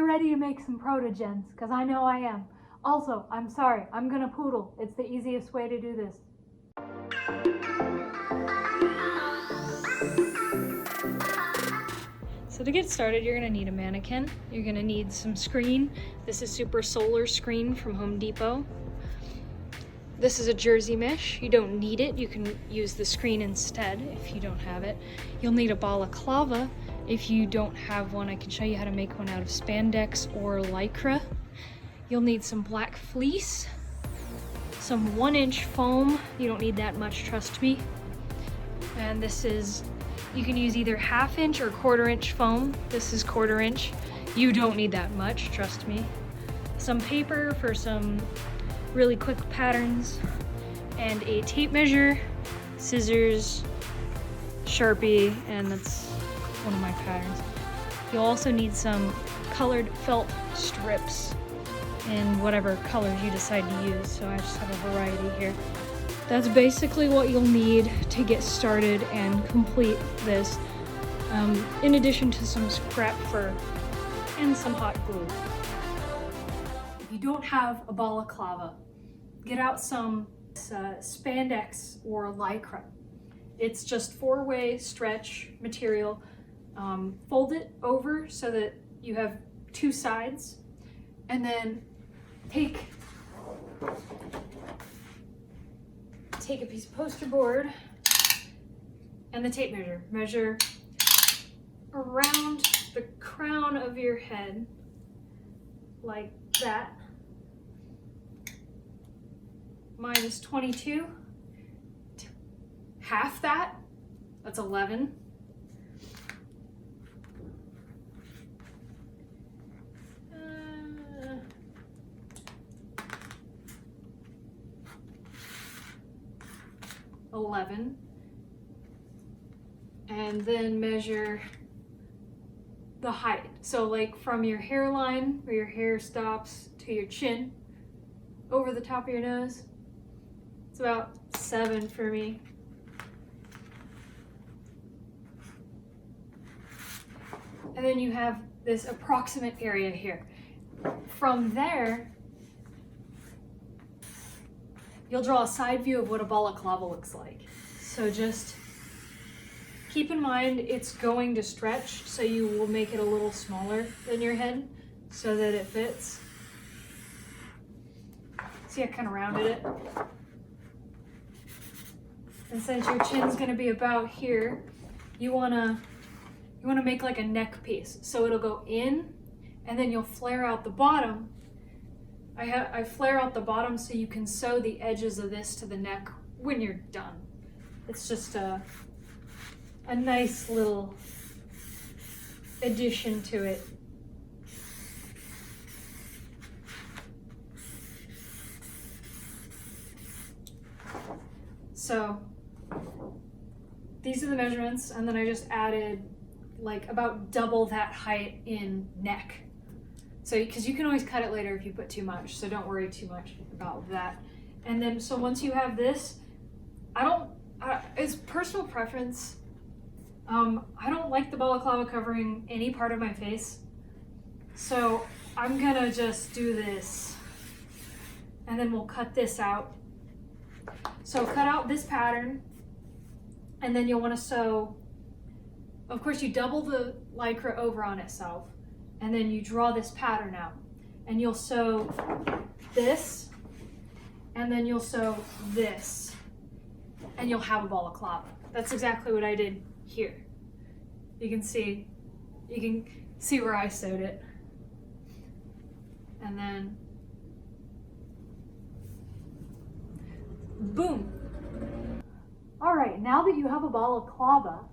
you're ready to make some protogens, because I know I am. Also, I'm sorry, I'm gonna poodle. It's the easiest way to do this. So to get started, you're gonna need a mannequin. You're gonna need some screen. This is Super Solar Screen from Home Depot. This is a jersey mesh. You don't need it. You can use the screen instead if you don't have it. You'll need a balaclava. If you don't have one, I can show you how to make one out of spandex or lycra. You'll need some black fleece, some 1-inch foam. You don't need that much, trust me. And this is, you can use either 1/2-inch or 1/4-inch foam. This is 1/4-inch. You don't need that much, trust me. Some paper for some really quick patterns, and a tape measure, scissors, Sharpie, and that's one of my patterns. You'll also need some colored felt strips in whatever colors you decide to use, so I just have a variety here. That's basically what you'll need to get started and complete this, in addition to some scrap fur and some hot glue. If you don't have a balaclava, get out some spandex or lycra. It's just 4-way stretch material. Fold it over so that you have 2 sides, and then take a piece of posterboard and the tape measure. Measure around the crown of your head like that. Mine is 22. Half that, that's 11. And then measure the height. So like from your hairline, where your hair stops, to your chin, over the top of your nose. It's about 7 for me. And then you have this approximate area here. From there, you'll draw a side view of what a balaclava looks like. So just keep in mind it's going to stretch, so you will make it a little smaller than your head so that it fits. See, I kind of rounded it. And since your chin's gonna be about here, you wanna make like a neck piece. So it'll go in, and then you'll flare out the bottom. I flare out the bottom so you can sew the edges of this to the neck when you're done. It's just a nice little addition to it. So these are the measurements, and then I just added like about double that height in neck. So, because you can always cut it later if you put too much, so don't worry too much about that. And then, so once you have this, it's personal preference. I don't like the balaclava covering any part of my face. So I'm gonna just do this, and then we'll cut this out. So cut out this pattern, and then you'll want to sew, of course you double the lycra over on itself, and then you draw this pattern out, and you'll sew this, and then you'll sew this, and you'll have a balaclava. That's exactly what I did here. You can see where I sewed it. And then boom. All right, now that you have a balaclava,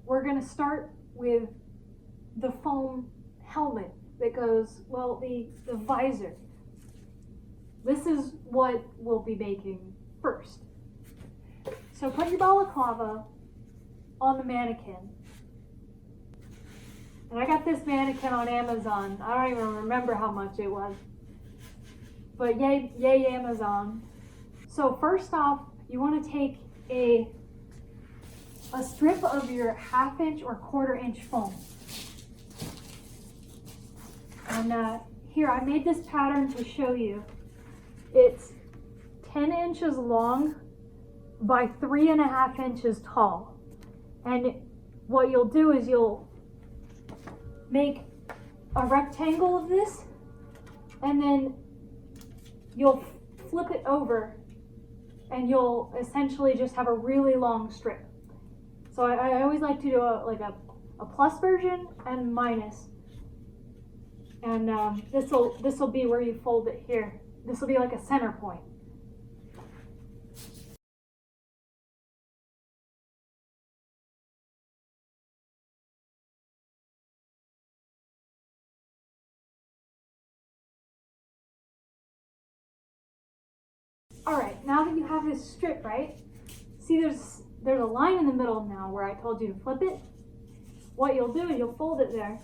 we're gonna start with the foam helmet that goes, well, the visor. This is what we'll be making first. So put your balaclava on the mannequin. And I got this mannequin on Amazon. I don't even remember how much it was. But yay Amazon. So first off, you want to take a strip of your 1/2 inch or 1/4 inch foam. And here, I made this pattern to show you. It's 10 inches long by 3.5 inches tall. And what you'll do is you'll make a rectangle of this, and then you'll flip it over, and you'll essentially just have a really long strip. So I always like to do a plus version and minus. And this will be where you fold it here. This will be like a center point. All right, now that you have this strip, right? See, there's a line in the middle now where I told you to flip it. What you'll do is you'll fold it there,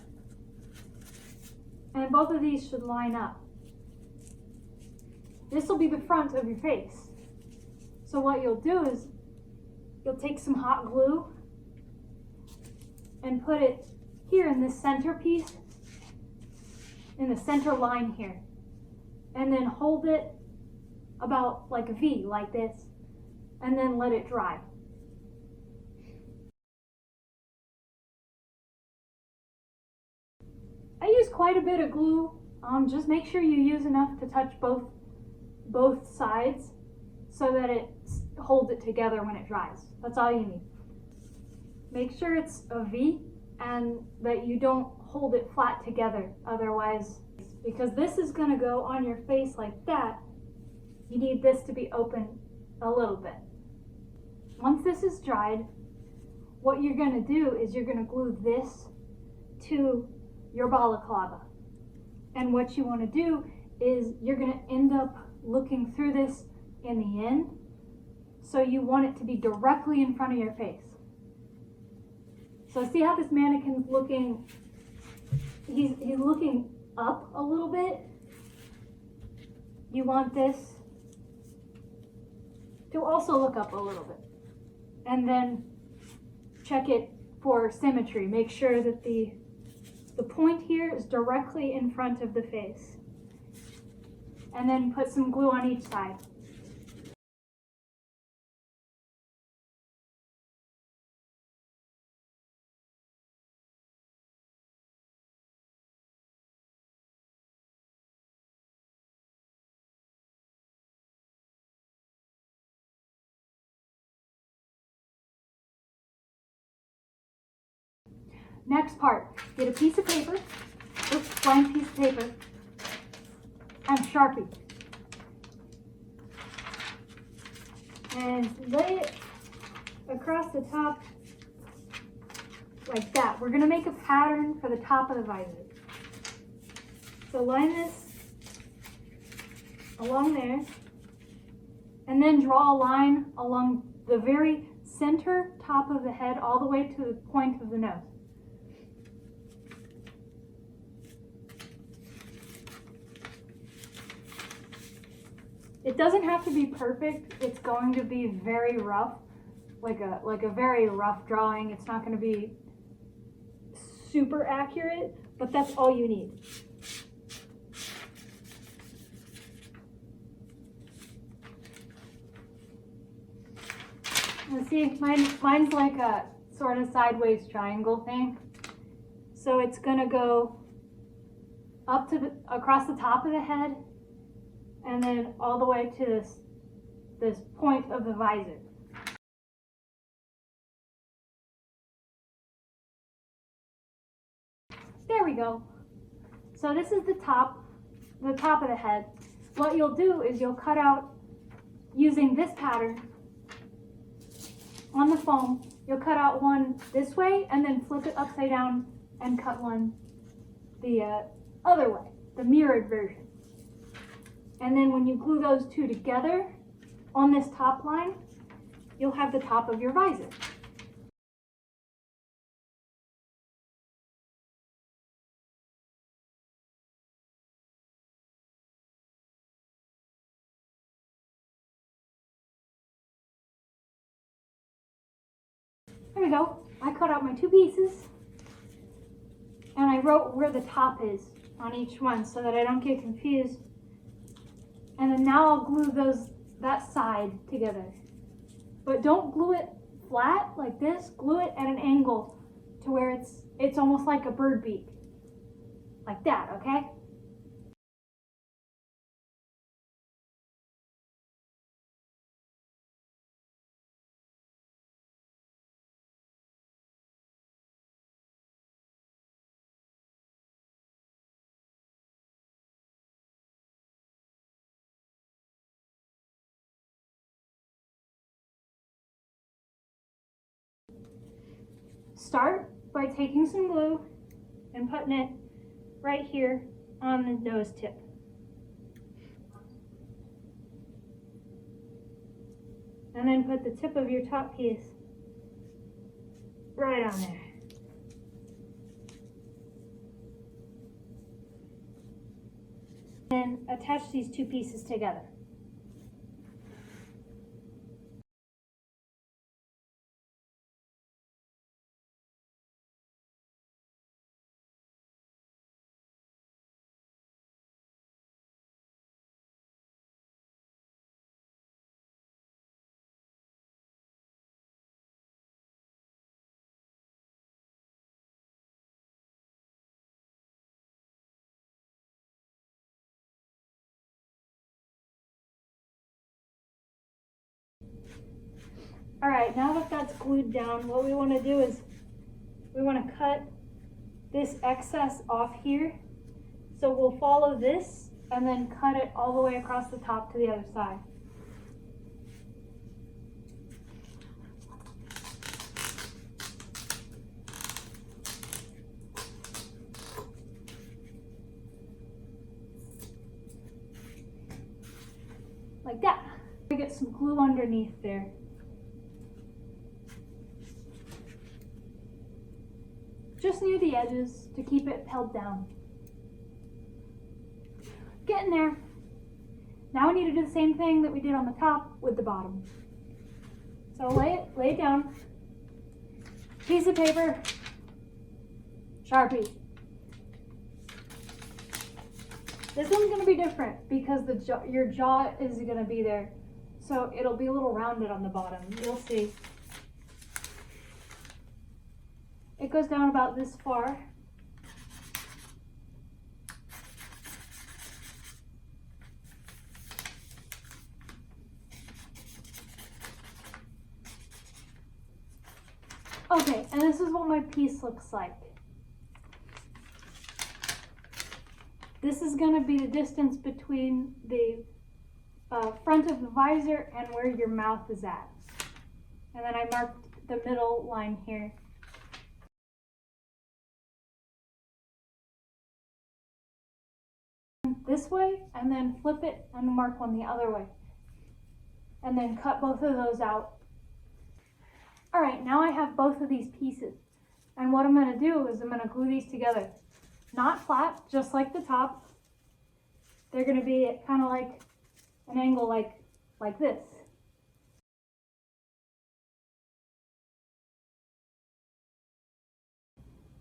and both of these should line up. This will be the front of your face. So what you'll do is you'll take some hot glue and put it here in this center piece, in the center line here, and then hold it about like a V, like this, and then let it dry. I use quite a bit of glue. Just make sure you use enough to touch both sides so that it holds it together when it dries. That's all you need. Make sure it's a V and that you don't hold it flat together, otherwise, because this is going to go on your face like that, you need this to be open a little bit. Once this is dried, what you're going to do is you're going to glue this to your balaclava. And what you want to do is you're going to end up looking through this in the end. So you want it to be directly in front of your face. So see how this mannequin's looking, he's looking up a little bit. You want this to also look up a little bit. And then check it for symmetry. Make sure that the point here is directly in front of the face. And then put some glue on each side. Next part, get a piece of paper, oops, blank piece of paper, and Sharpie. And lay it across the top like that. We're going to make a pattern for the top of the visor. So line this along there, and then draw a line along the very center top of the head all the way to the point of the nose. It doesn't have to be perfect. It's going to be very rough, like a very rough drawing. It's not going to be super accurate, but that's all you need. Let's see, mine's like a sort of sideways triangle thing. So it's going to go up to across the top of the head, and then all the way to this point of the visor. There we go. So this is the top of the head. What you'll do is you'll cut out, using this pattern on the foam, you'll cut out one this way and then flip it upside down and cut one the other way, the mirrored version. And then when you glue those two together on this top line, you'll have the top of your visor. There we go. I cut out my two pieces and I wrote where the top is on each one so that I don't get confused. And then now I'll glue that side together. But don't glue it flat like this. Glue it at an angle to where it's almost like a bird beak. Like that, okay? Start by taking some glue and putting it right here on the nose tip. And then put the tip of your top piece right on there. And attach these two pieces together. All right, now that that's glued down, what we want to do is we want to cut this excess off here. So we'll follow this and then cut it all the way across the top to the other side. Like that. We get some glue underneath there. Just near the edges to keep it held down. Getting there. Now we need to do the same thing that we did on the top with the bottom. So lay it down. Piece of paper, Sharpie. This one's gonna be different because your jaw is gonna be there. So it'll be a little rounded on the bottom. You'll see. It goes down about this far. Okay, and this is what my piece looks like. This is going to be the distance between the front of the visor and where your mouth is at. And then I marked the middle line here. This way, and then flip it and mark one the other way. And then cut both of those out. All right, now I have both of these pieces. And what I'm gonna do is I'm gonna glue these together. Not flat, just like the top. They're gonna be at kind of like an angle like this.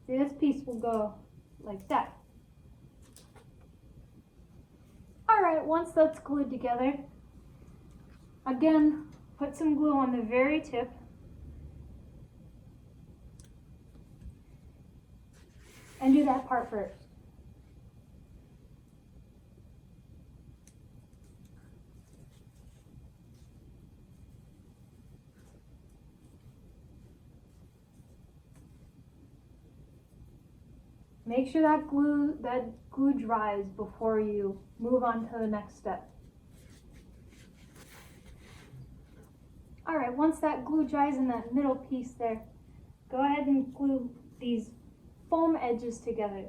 See, this piece will go like that. All right, once that's glued together, again, put some glue on the very tip. And do that part first. Make sure that glue dries before you move on to the next step. All right, once that glue dries in that middle piece there, go ahead and glue these foam edges together.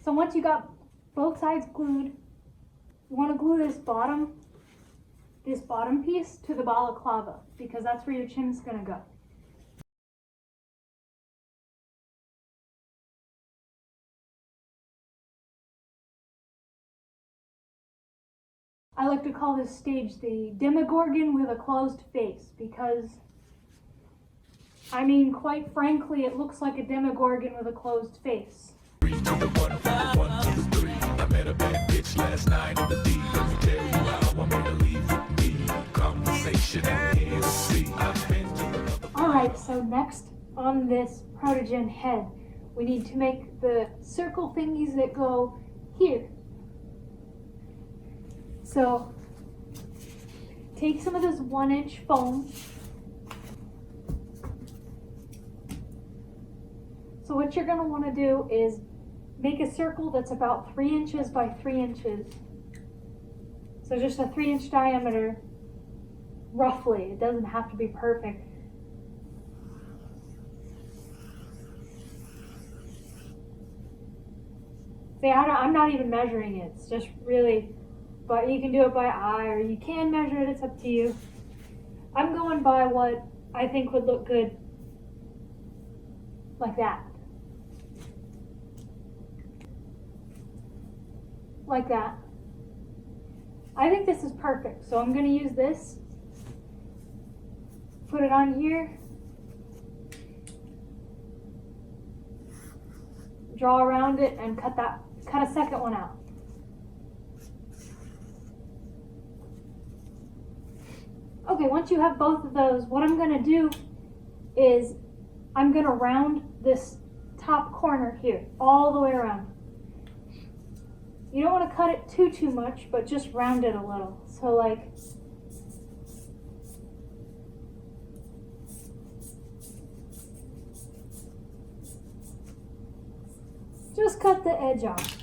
So once you got both sides glued, you want to glue this bottom piece to the balaclava because that's where your chin's going to go. I like to call this stage the Demogorgon with a closed face because, I mean, quite frankly, it looks like a Demogorgon with a closed face. Three to the one, one to the three. I met a bad bitch last night in the D. Let me tell you how I made her leave with me. Conversation and Hennessy. I've been to another. Alright, so next on this protogen head, we need to make the circle thingies that go here. So take some of this 1-inch foam. So what you're going to want to do is make a circle that's about 3 inches by 3 inches. So just a 3-inch diameter, roughly. It doesn't have to be perfect. See, I'm not even measuring it. It's just really, but you can do it by eye or you can measure it. It's up to you. I'm going by what I think would look good, like that. Like that. I think this is perfect. So I'm going to use this. Put it on here. Draw around it and cut a second one out. Okay, once you have both of those, what I'm going to do is I'm going to round this top corner here all the way around. You don't want to cut it too much, but just round it a little. So like, just cut the edge off.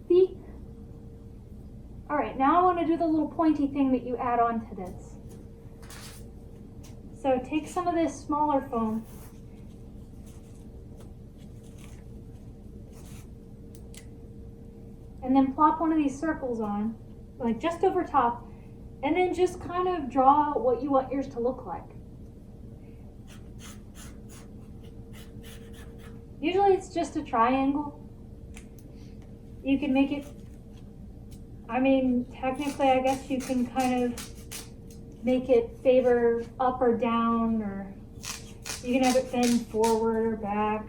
See? All right, now I want to do the little pointy thing that you add on to this. So take some of this smaller foam. And then plop one of these circles on, like just over top, and then just kind of draw out what you want yours to look like. Usually it's just a triangle. You can make it, I mean, technically I guess you can kind of make it favor up or down, or you can have it bend forward or back.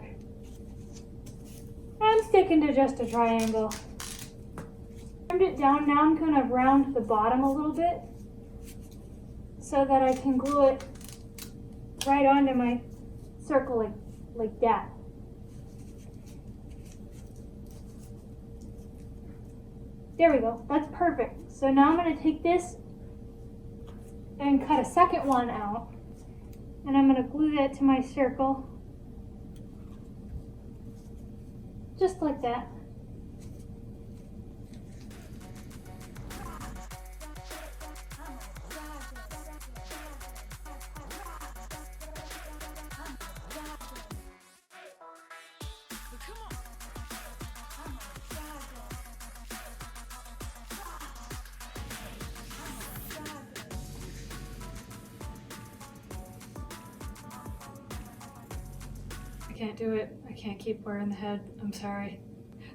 I'm sticking to just a triangle. Turned it down, now I'm going to round the bottom a little bit so that I can glue it right onto my circle like that. There we go, that's perfect. So now I'm going to take this and cut a second one out, and I'm going to glue that to my circle, just like that. I can't do it. I can't keep wearing the head. I'm sorry.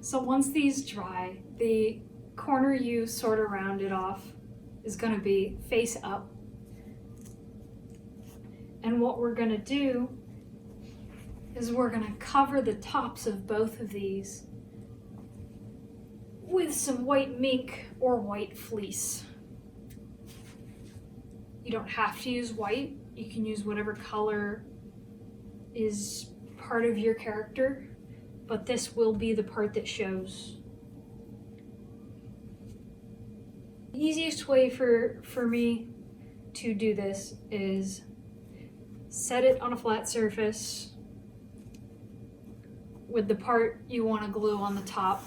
So once these dry, the corner you sort of rounded off is going to be face up. And what we're going to do is we're going to cover the tops of both of these with some white mink or white fleece. You don't have to use white. You can use whatever color is part of your character, but this will be the part that shows. The easiest way for me to do this is set it on a flat surface with the part you want to glue on the top.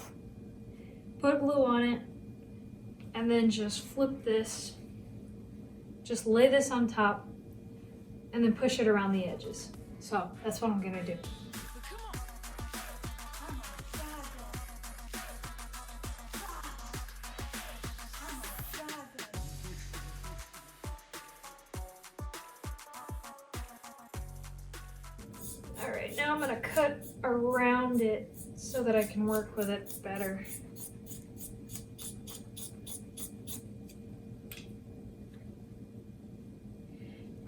Put glue on it and then just flip this. Just lay this on top and then push it around the edges. So that's what I'm gonna do. All right, now I'm gonna cut around it so that I can work with it better.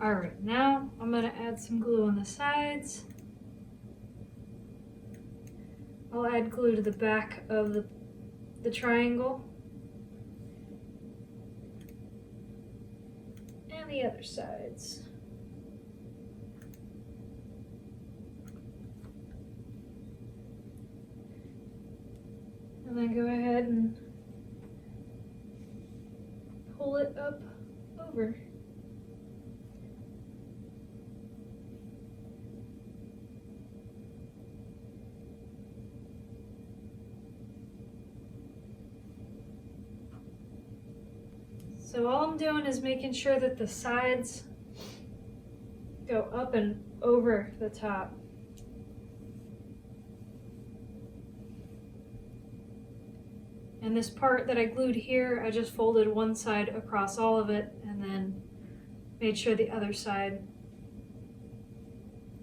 All right, now I'm gonna add some glue on the sides. I'll add glue to the back of the triangle and the other sides. And then go ahead and pull it up over. So all I'm doing is making sure that the sides go up and over the top. And this part that I glued here, I just folded one side across all of it and then made sure the other side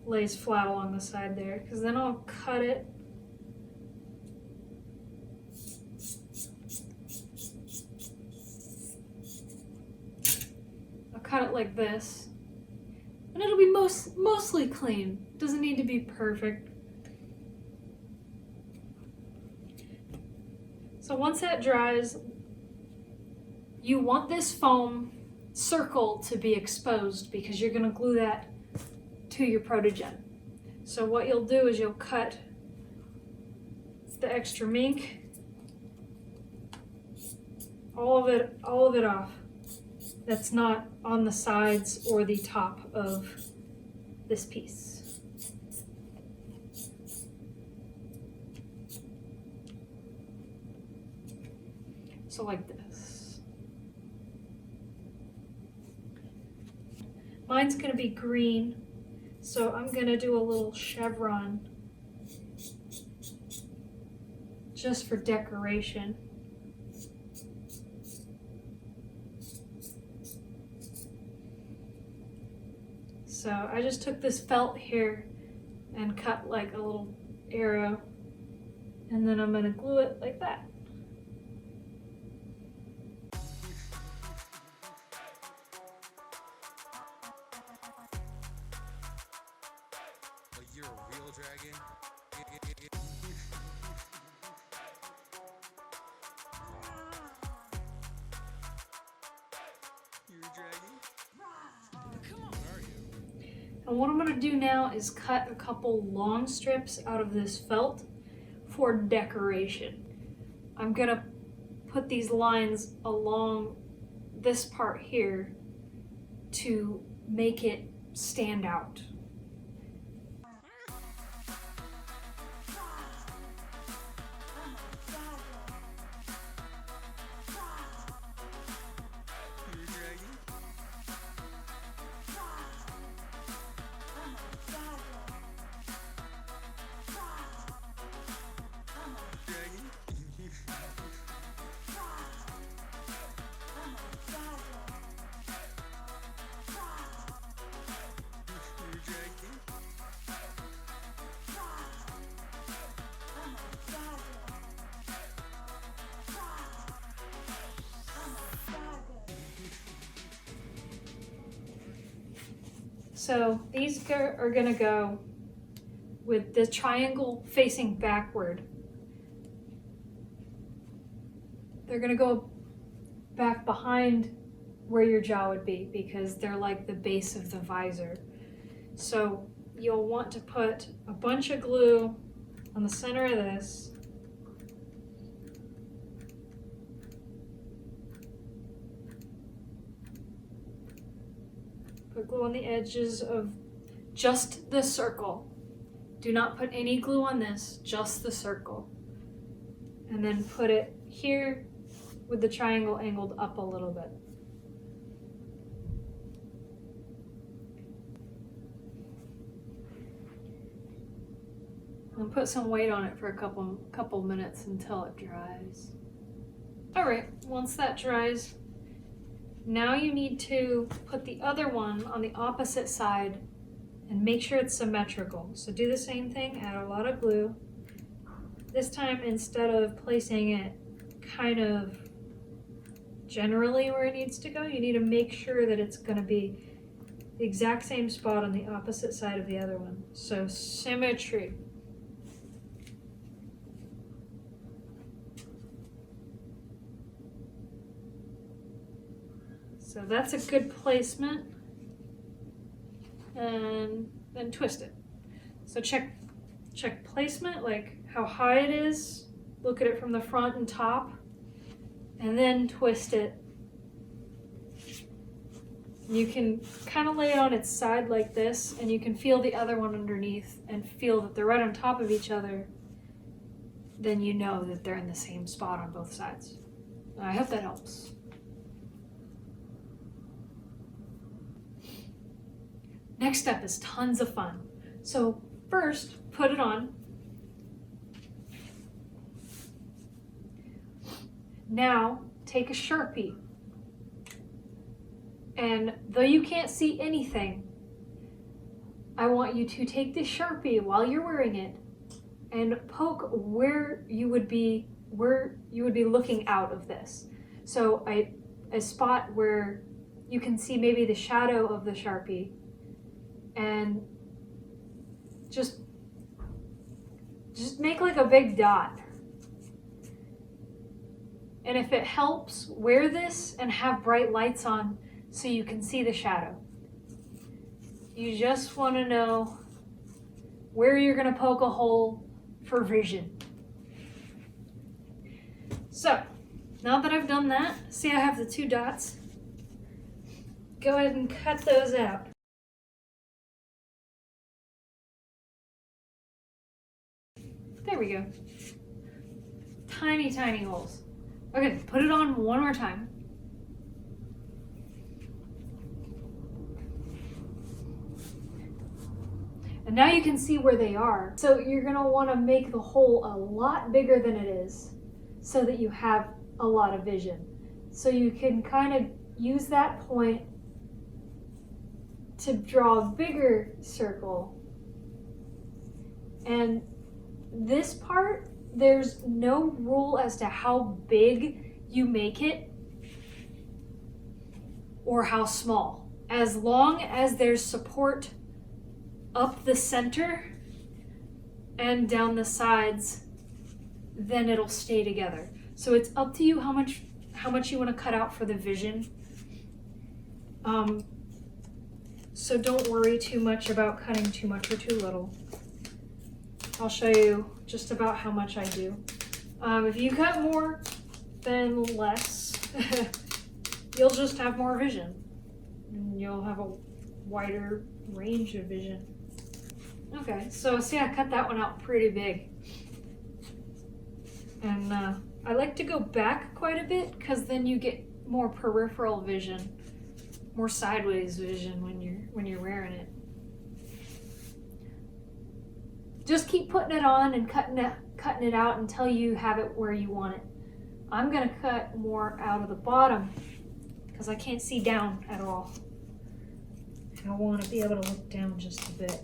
lays flat along the side there, because then I'll cut it. I'll cut it like this, and it'll be mostly clean. Doesn't need to be perfect. So once that dries, you want this foam circle to be exposed because you're going to glue that to your protogen. So what you'll do is you'll cut the extra mink, all of it off. That's not on the sides or the top of this piece. So like this. Mine's gonna be green, so I'm gonna do a little chevron just for decoration. So I just took this felt here and cut like a little arrow, and then I'm gonna glue it like that. You're a real dragon. You're a dragon? Come on. Where are you? And what I'm going to do now is cut a couple long strips out of this felt for decoration. I'm going to put these lines along this part here to make it stand out. So these are going to go with the triangle facing backward. They're going to go back behind where your jaw would be because they're like the base of the visor. So you'll want to put a bunch of glue on the center of this. Put glue on the edges of just the circle. Do not put any glue on this, just the circle. And then put it here with the triangle angled up a little bit. And put some weight on it for a couple minutes until it dries. All right, once that dries, now you need to put the other one on the opposite side and make sure it's symmetrical. So do the same thing, add a lot of glue. This time, instead of placing it kind of generally where it needs to go, you need to make sure that it's going to be the exact same spot on the opposite side of the other one. So symmetry. So that's a good placement. And then twist it. So check placement, like how high it is. Look at it from the front and top, and then twist it. You can kind of lay it on its side like this, and you can feel the other one underneath and feel that they're right on top of each other. Then you know that they're in the same spot on both sides. I hope that helps. Next step is tons of fun. So first, put it on. Now, take a Sharpie. And though you can't see anything, I want you to take this Sharpie while you're wearing it and poke where you would be looking out of this. So a spot where you can see maybe the shadow of the Sharpie, and just make like a big dot. And if it helps, wear this and have bright lights on so you can see the shadow. You just want to know where you're going to poke a hole for vision. So, now that I've done that, see I have the two dots? Go ahead and cut those out. There we go. Tiny, tiny holes. Okay, put it on one more time. And now you can see where they are. So you're gonna wanna make the hole a lot bigger than it is so that you have a lot of vision. So you can kind of use that point to draw a bigger circle. And this part, there's no rule as to how big you make it or how small. As long as there's support up the center and down the sides, then it'll stay together. So it's up to you how much you want to cut out for the vision. So don't worry too much about cutting too much or too little. I'll show you just about how much I do. If you cut more than less, you'll just have more vision. And you'll have a wider range of vision. Okay, so see, I cut that one out pretty big. And I like to go back quite a bit because then you get more peripheral vision, more sideways vision when you're wearing it. Just keep putting it on and cutting it out until you have it where you want it. I'm gonna cut more out of the bottom because I can't see down at all. I want to be able to look down just a bit.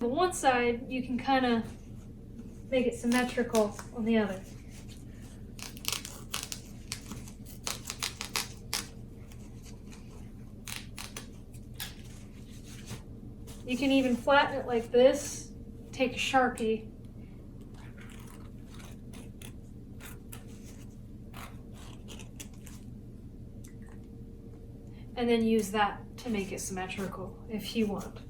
On one side, you can kind of make it symmetrical on the other. You can even flatten it like this. Take a Sharpie and then use that to make it symmetrical if you want.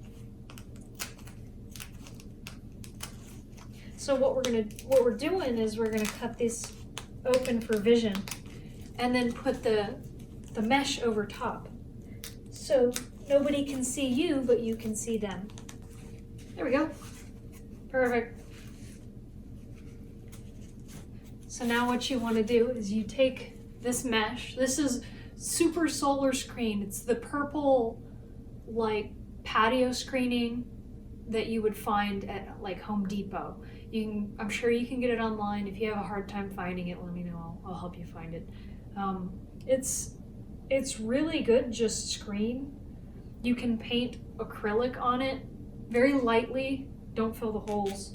So what we're doing is we're gonna cut this open for vision and then put the mesh over top. So nobody can see you, but you can see them. There we go. Perfect. So now what you want to do is you take this mesh. This is super solar screen. It's the purple like patio screening that you would find at like Home Depot. I'm sure you can get it online. If you have a hard time finding it, let me know. I'll help you find it. It's really good, just screen. You can paint acrylic on it very lightly. Don't fill the holes,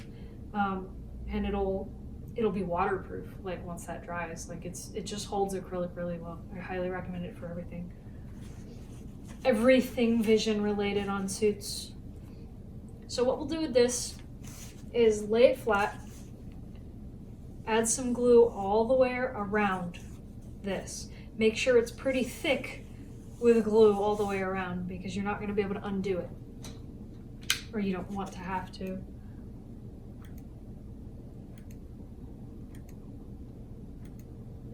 and it'll be waterproof. Like once that dries, like it just holds acrylic really well. I highly recommend it for everything. everything vision related on suits. So what we'll do with this is lay it flat, add some glue all the way around this. Make sure it's pretty thick with glue all the way around because you're not going to be able to undo it. Or you don't want to have to.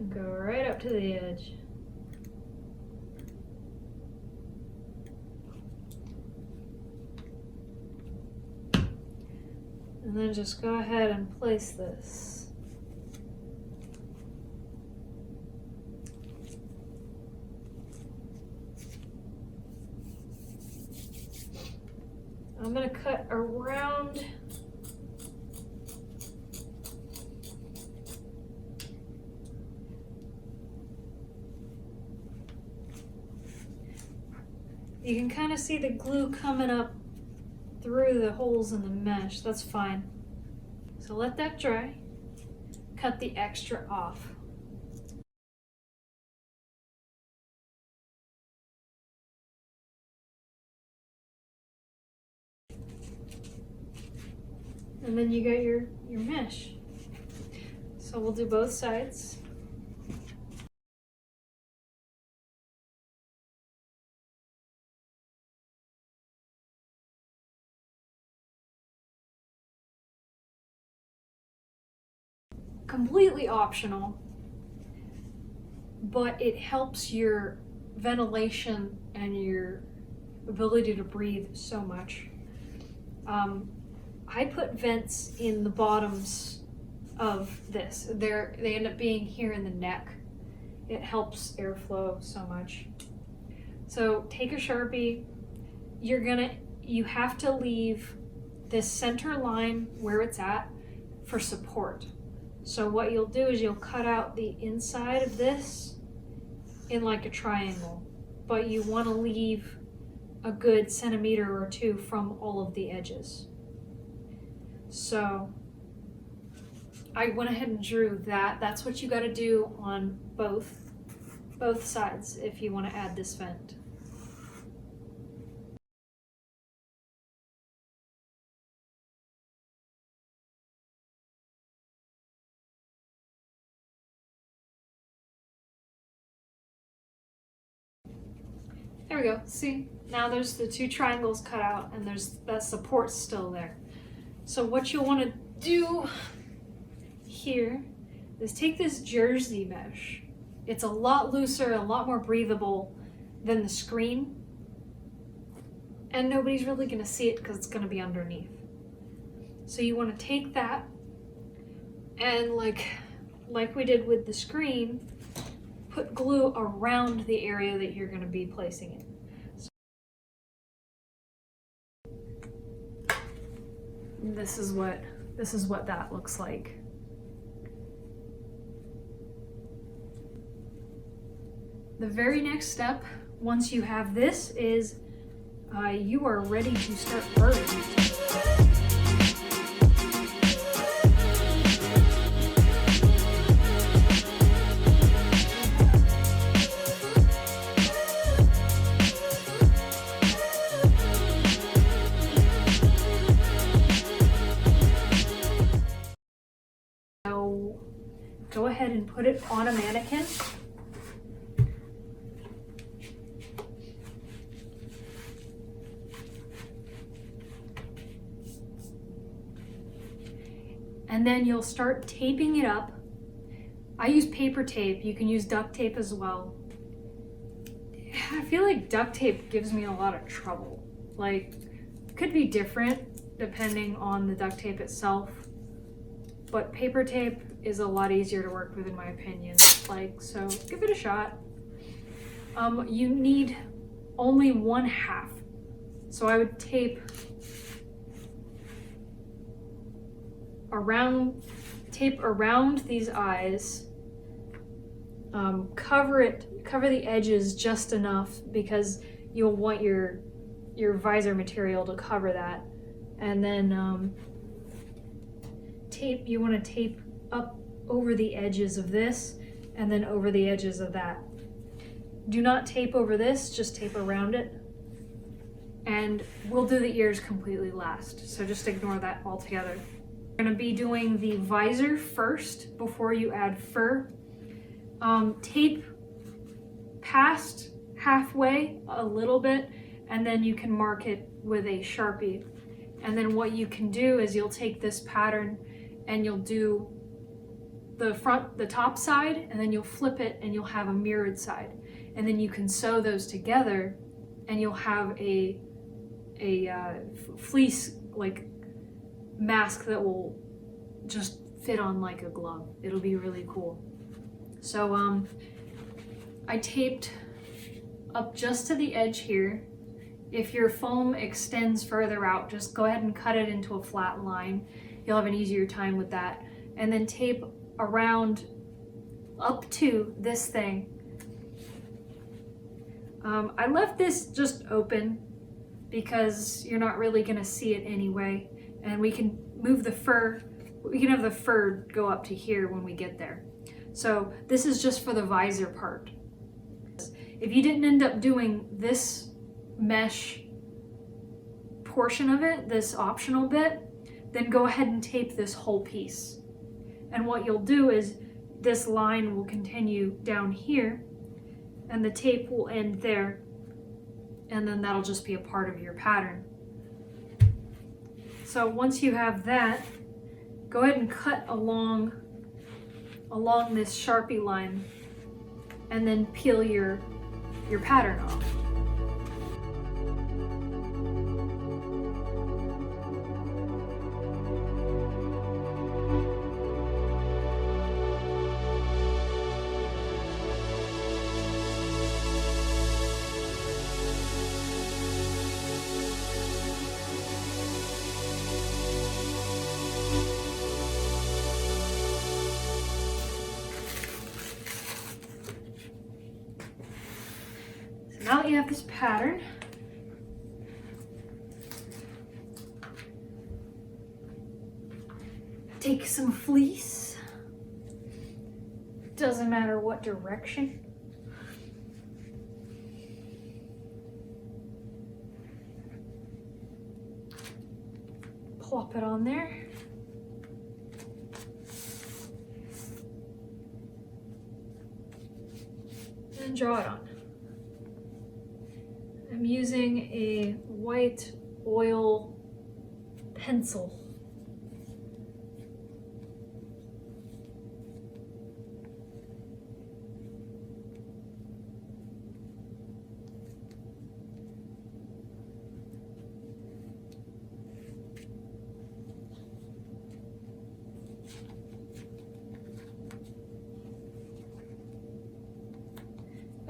And go right up to the edge. And then just go ahead and place this. I'm going to cut around you can kind of see the glue coming up through the holes in the mesh. That's fine. So let that dry. Cut the extra off. And then you got your mesh. So we'll do both sides. Completely optional, but it helps your ventilation and your ability to breathe so much. I put vents in the bottoms of this. They end up being here in the neck. It helps airflow so much. So take a Sharpie. You have to leave this center line where it's at for support. So what you'll do is you'll cut out the inside of this in like a triangle, but you want to leave a good centimeter or two from all of the edges. So I went ahead and drew that. That's what you got to do on both sides if you want to add this vent. There we go. See, now there's the two triangles cut out and there's that support still there. So what you'll want to do here is take this jersey mesh. It's a lot looser, a lot more breathable than the screen. And nobody's really going to see it because it's going to be underneath. So you want to take that and like we did with the screen, put glue around the area that you're going to be placing it. This is what that looks like. The very next step, once you have this, is you are ready to start burning. Go ahead and put it on a mannequin. And then you'll start taping it up. I use paper tape. You can use duct tape as well. I feel like duct tape gives me a lot of trouble. Like, it could be different depending on the duct tape itself. But paper tape is a lot easier to work with in my opinion. So give it a shot. You need only 1/2. So I would tape around these eyes. Cover the edges just enough because you'll want your visor material to cover that. And then you want to tape up over the edges of this and then over the edges of that. Do not tape over this, just tape around it. and we'll do the ears completely last. So just ignore that altogether. We're gonna be doing the visor first before you add fur. Tape past halfway a little bit, and then you can mark it with a Sharpie. And then what you can do is you'll take this pattern and you'll do the top side, and then you'll flip it and you'll have a mirrored side. And then you can sew those together and you'll have a fleece like mask that will just fit on like a glove. It'll be really cool. So I taped up just to the edge here. If your foam extends further out, just go ahead and cut it into a flat line. You'll have an easier time with that. And then tape around up to this thing. I left this just open because you're not really gonna see it anyway. And we can move the fur, we can have the fur go up to here when we get there. So this is just for the visor part. If you didn't end up doing this mesh portion of it, this optional bit, then go ahead and tape this whole piece. And what you'll do is this line will continue down here and the tape will end there, and then that'll just be a part of your pattern. So once you have that, go ahead and cut along this Sharpie line and then peel your pattern off. Now that you have this pattern, take some fleece, doesn't matter what direction. Plop it on there. And draw it on. I'm using a white oil pencil.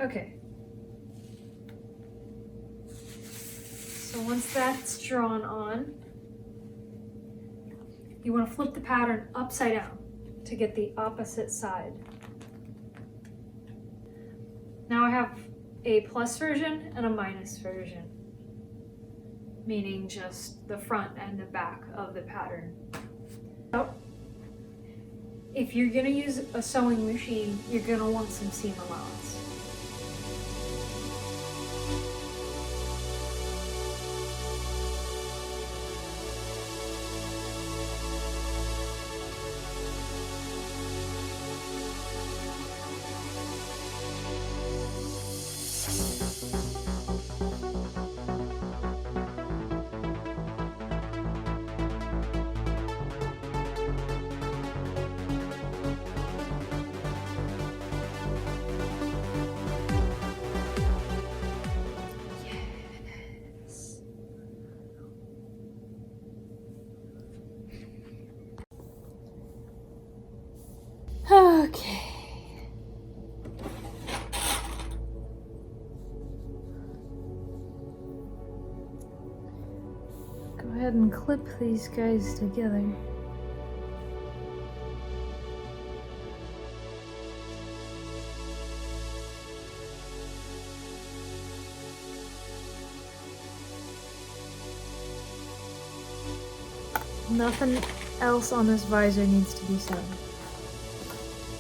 Okay. So once that's drawn on, you want to flip the pattern upside down to get the opposite side. Now I have a plus version and a minus version, meaning just the front and the back of the pattern. So if you're going to use a sewing machine, you're going to want some seam allowance. Okay. Go ahead and clip these guys together. Nothing else on this visor needs to be sewn.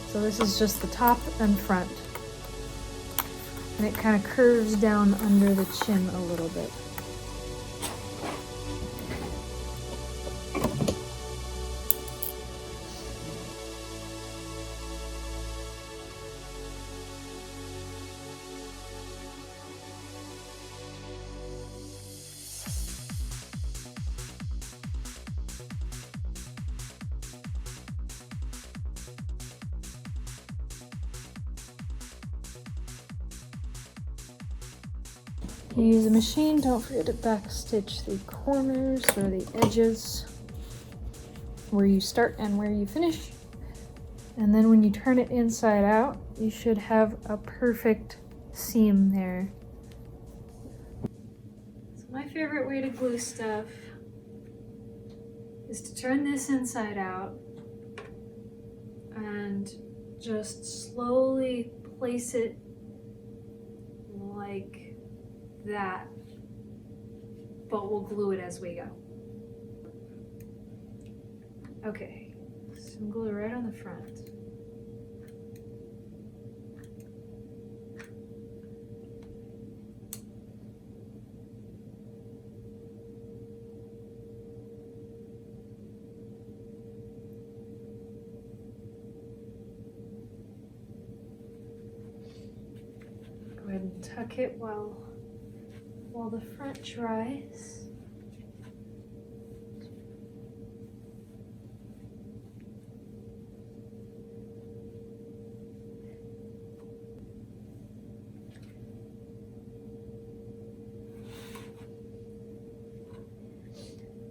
So this is just the top and front. And it kind of curves down under the chin a little bit. You use a machine, don't forget to backstitch the corners or the edges where you start and where you finish. And then when you turn it inside out, you should have a perfect seam there. So my favorite way to glue stuff is to turn this inside out and just slowly place it like that, but we'll glue it as we go. Okay, some glue right on the front. Go ahead and tuck it while the front dries.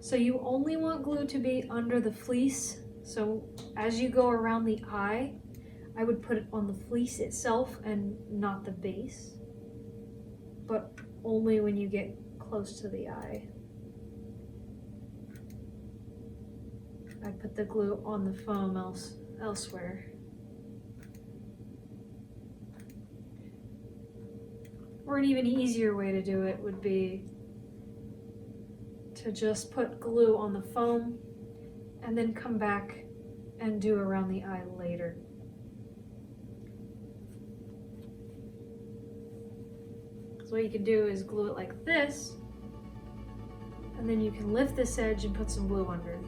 So you only want glue to be under the fleece. So as you go around the eye, I would put it on the fleece itself and not the base, but only when you get close to the eye. I put the glue on the foam elsewhere. Or an even easier way to do it would be to just put glue on the foam and then come back and do around the eye later. So what you can do is glue it like this, and then you can lift this edge and put some glue under.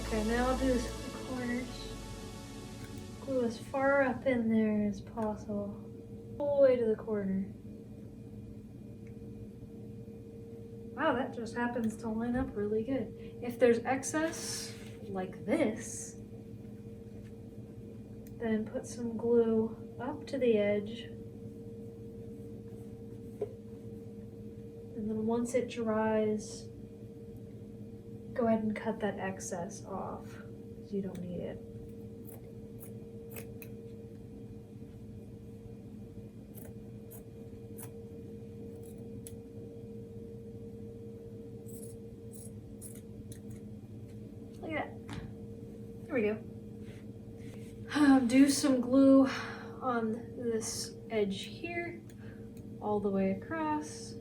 Okay, now I'll do some corners. Glue as far up in there as possible, all the way to the corner. Wow, that just happens to line up really good. If there's excess, like this, then put some glue up to the edge. And then once it dries, go ahead and cut that excess off, because you don't need it. Look at that. There we go. Do some glue on this edge here, all the way across.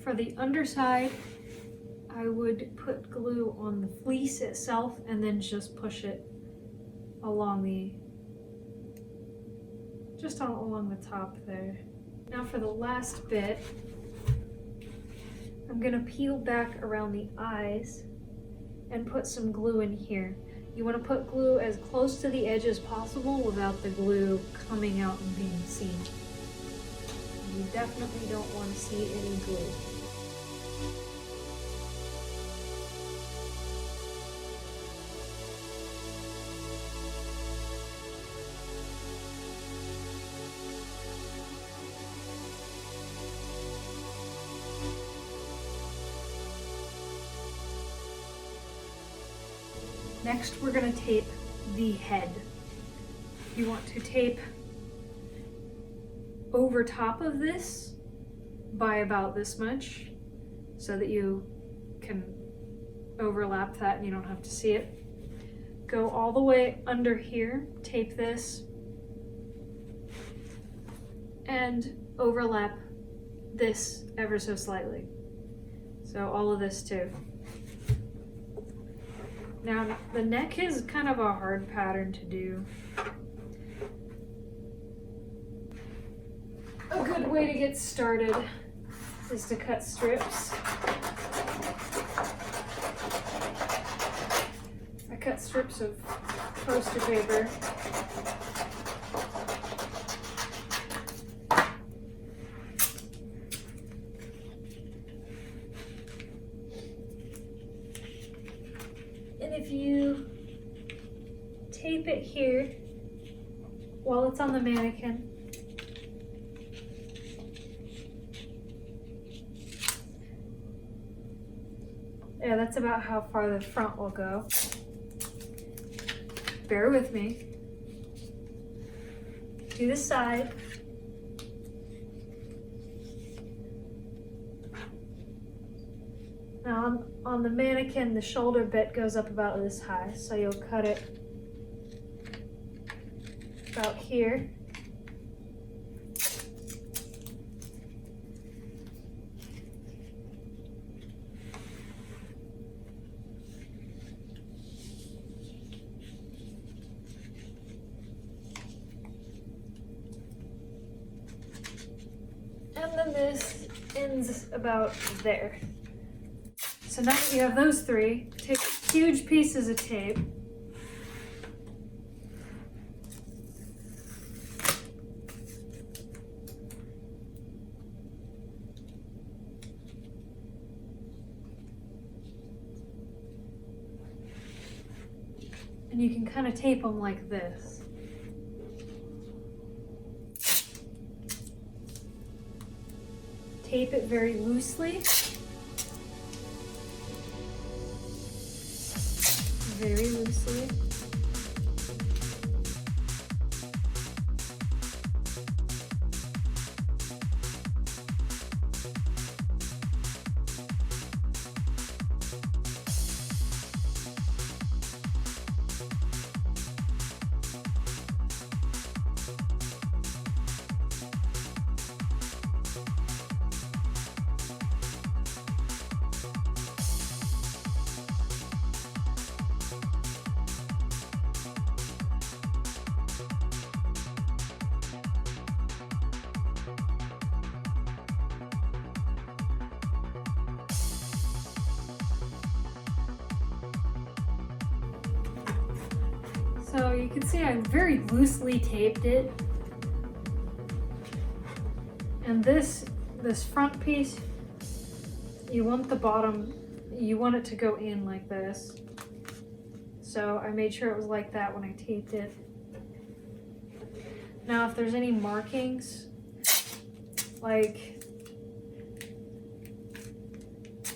For the underside, I would put glue on the fleece itself and then just push it along along the top there. Now for the last bit, I'm gonna peel back around the eyes and put some glue in here. You want to put glue as close to the edge as possible without the glue coming out and being seen. You definitely don't want to see any glue. Next, we're gonna tape the head. You want to tape over top of this by about this much so that you can overlap that and you don't have to see it. Go all the way under here, tape this, and overlap this ever so slightly. So all of this too. Now the neck is kind of a hard pattern to do. A good way to get started is to cut strips. I cut strips of poster paper. And if you tape it here while it's on the mannequin, yeah, that's about how far the front will go. Bear with me. Do the side. Now on the mannequin, the shoulder bit goes up about this high, so you'll cut it about here. And then this ends about there. So now that you have those three, take huge pieces of tape. And you can kind of tape them like this. Tape it very loosely. Very loosely. So you can see I very loosely taped it. And this front piece, you want the bottom, you want it to go in like this. So I made sure it was like that when I taped it. Now if there's any markings, like,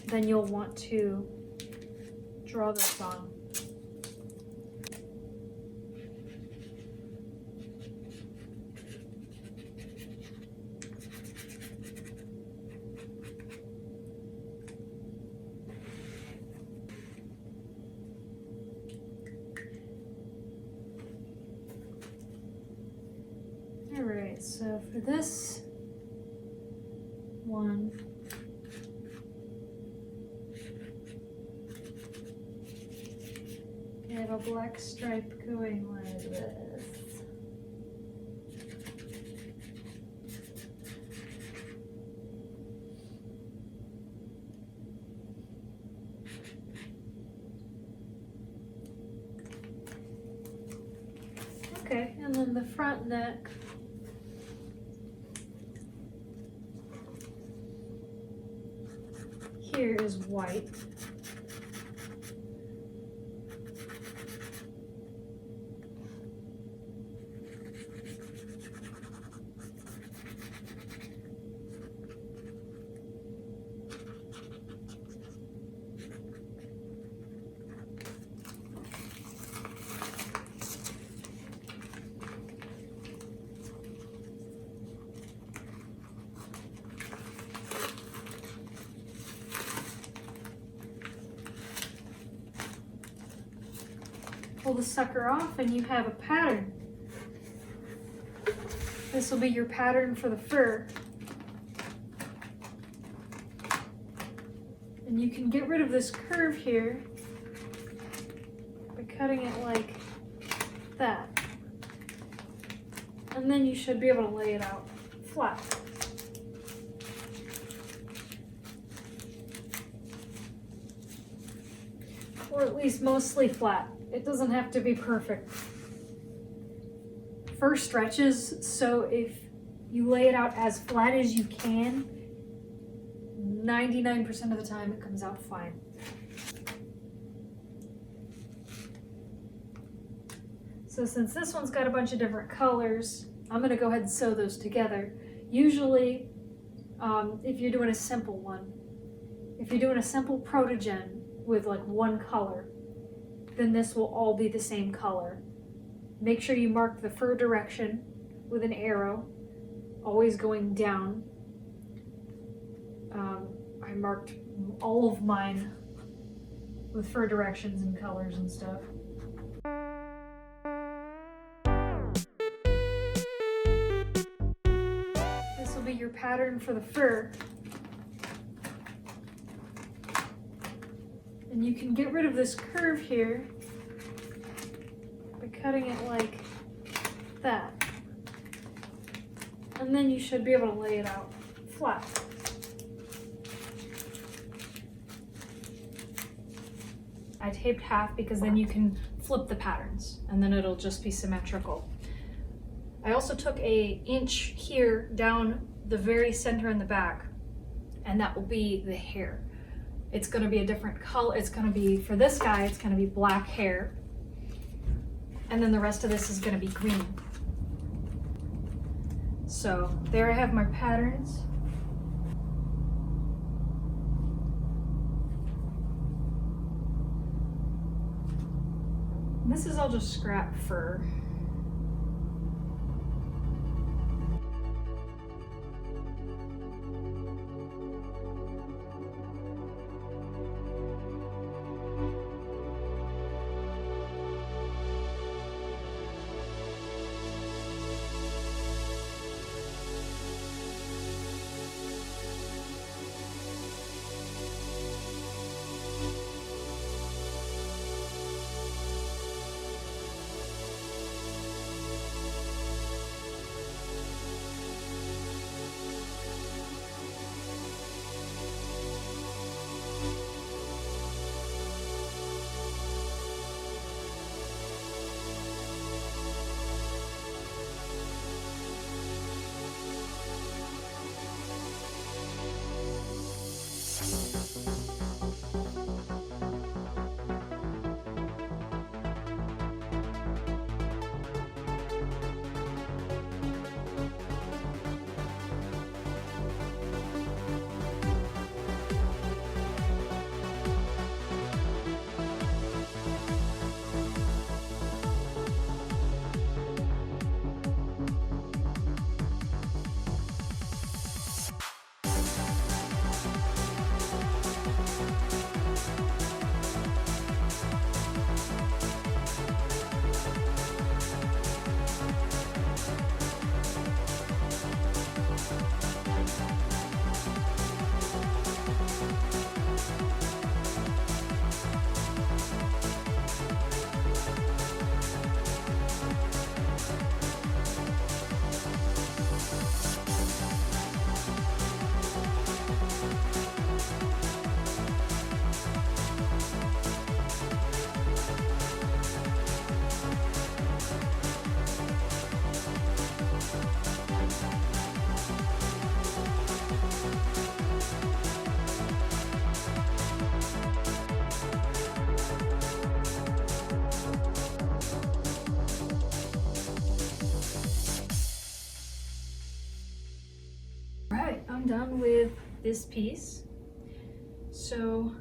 then you'll want to draw this on. Alright, so for this one, get a black stripe going like this. Okay, and then the front neck. Here is white. pull the sucker off and you have a pattern. This will be your pattern for the fur. And you can get rid of this curve here by cutting it like that. And then you should be able to lay it out flat. Or at least mostly flat. It doesn't have to be perfect. Fur stretches, so if you lay it out as flat as you can, 99% of the time it comes out fine. So since this one's got a bunch of different colors, I'm gonna go ahead and sew those together. Usually, if you're doing a simple one, if you're doing a simple protogen with like one color, then this will all be the same color. Make sure you mark the fur direction with an arrow, always going down. I marked all of mine with fur directions and colors and stuff. This will be your pattern for the fur. And you can get rid of this curve here by cutting it like that. And then you should be able to lay it out flat. I taped half because then you can flip the patterns and then it'll just be symmetrical. I also took an inch here down the very center in the back, and that will be the hair. It's going to be a different color. It's going to be, for this guy, it's going to be black hair. And then the rest of this is going to be green. So there I have my patterns. This is all just scrap fur. I'm done with this piece. So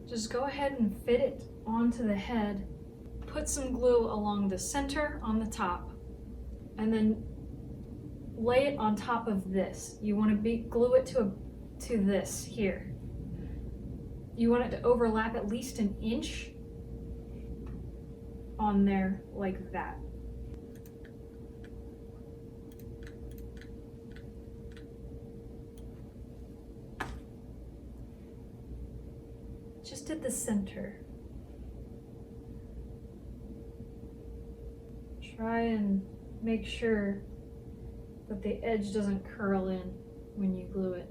just go ahead and fit it onto the head. Put some glue along the center on the top, and then lay it on top of this. You want to glue it to this here. You want it to overlap at least an inch on there like that. Just at the center. Try and make sure that the edge doesn't curl in when you glue it.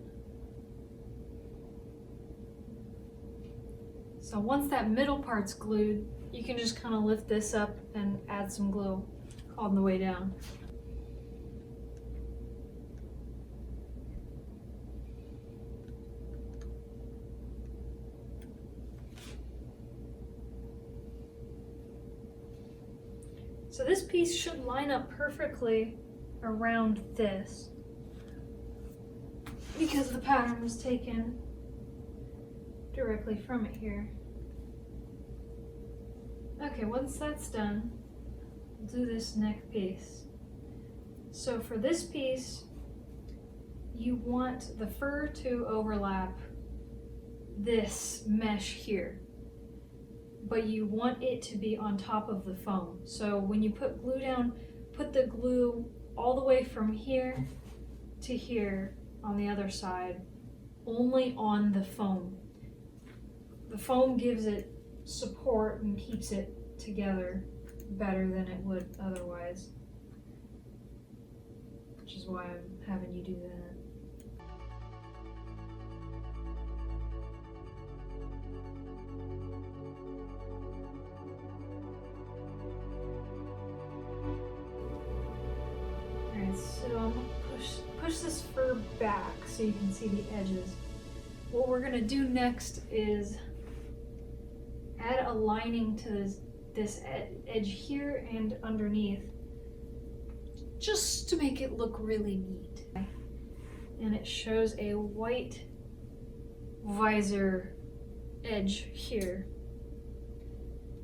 So once that middle part's glued, you can just kind of lift this up and add some glue on the way down. So this piece should line up perfectly around this because the pattern was taken directly from it here. Okay, once that's done, we'll do this neck piece. So for this piece, you want the fur to overlap this mesh here, but you want it to be on top of the foam. So when you put glue down, put the glue all the way from here to here on the other side, only on the foam. The foam gives it support and keeps it together better than it would otherwise, which is why I'm having you do that. Alright, so I'm gonna push this fur back so you can see the edges. What we're gonna do next is add a lining to this edge here and underneath, just to make it look really neat. And it shows a white visor edge here.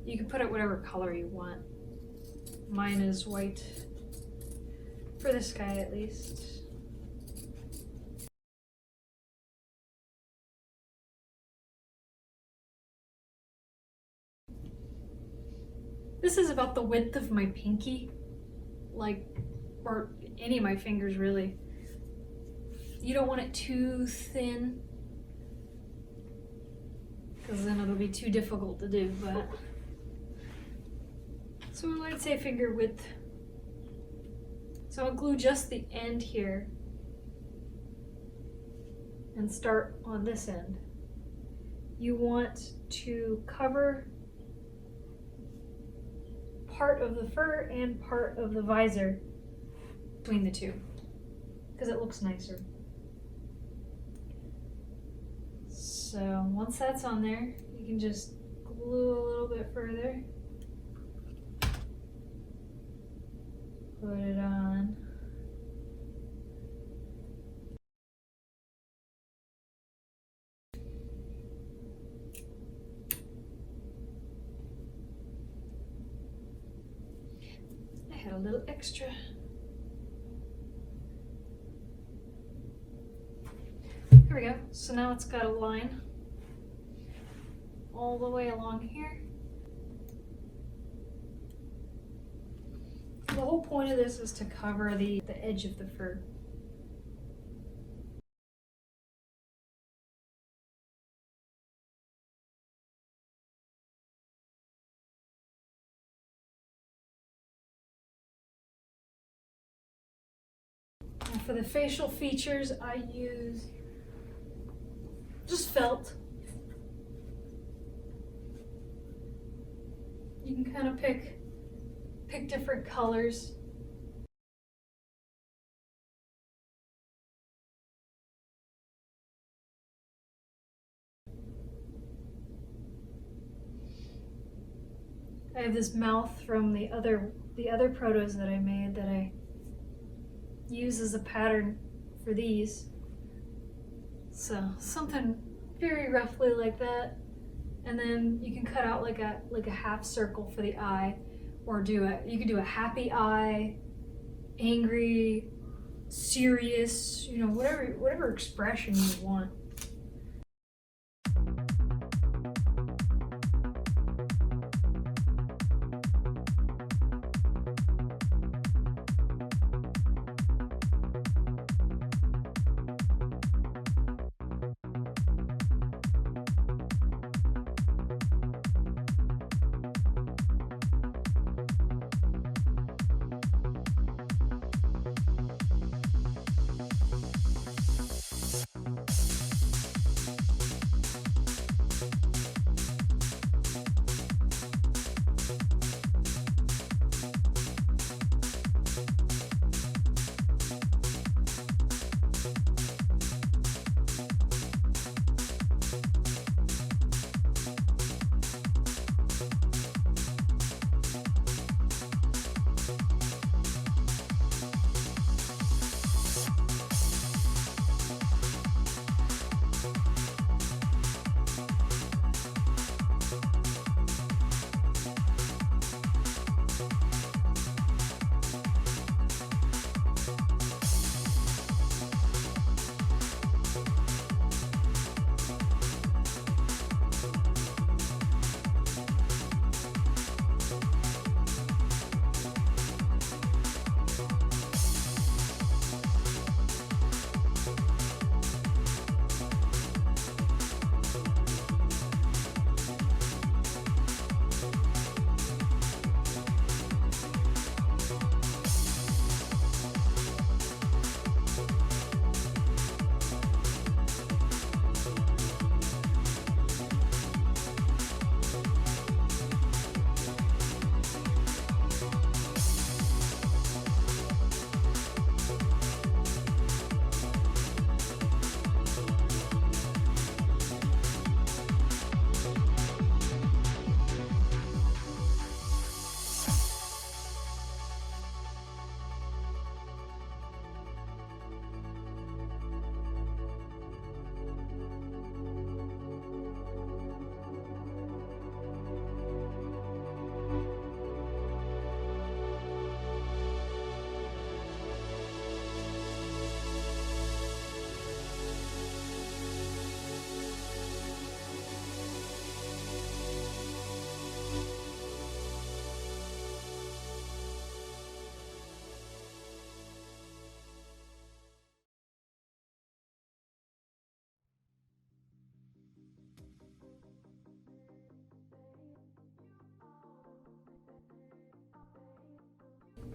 You can put it whatever color you want. Mine is white, for this guy at least. This is about the width of my pinky, like, or any of my fingers really. You don't want it too thin, because then it'll be too difficult to do, but. So I'd say finger width. So I'll glue just the end here and start on this end. You want to cover part of the fur and part of the visor between the two, because it looks nicer. So once that's on there, you can just glue a little bit further. Put it on. I had a little extra. Here we go. So now it's got a line all the way along here. The whole point of this is to cover the edge of the fur. And for the facial features, I use just felt. You can kind of pick different colors. I have this mouth from the other protos that I made that I use as a pattern for these. So something very roughly like that. And then you can cut out like a half circle for the eye, or you could do a happy eye, angry, serious, you know, whatever expression you want.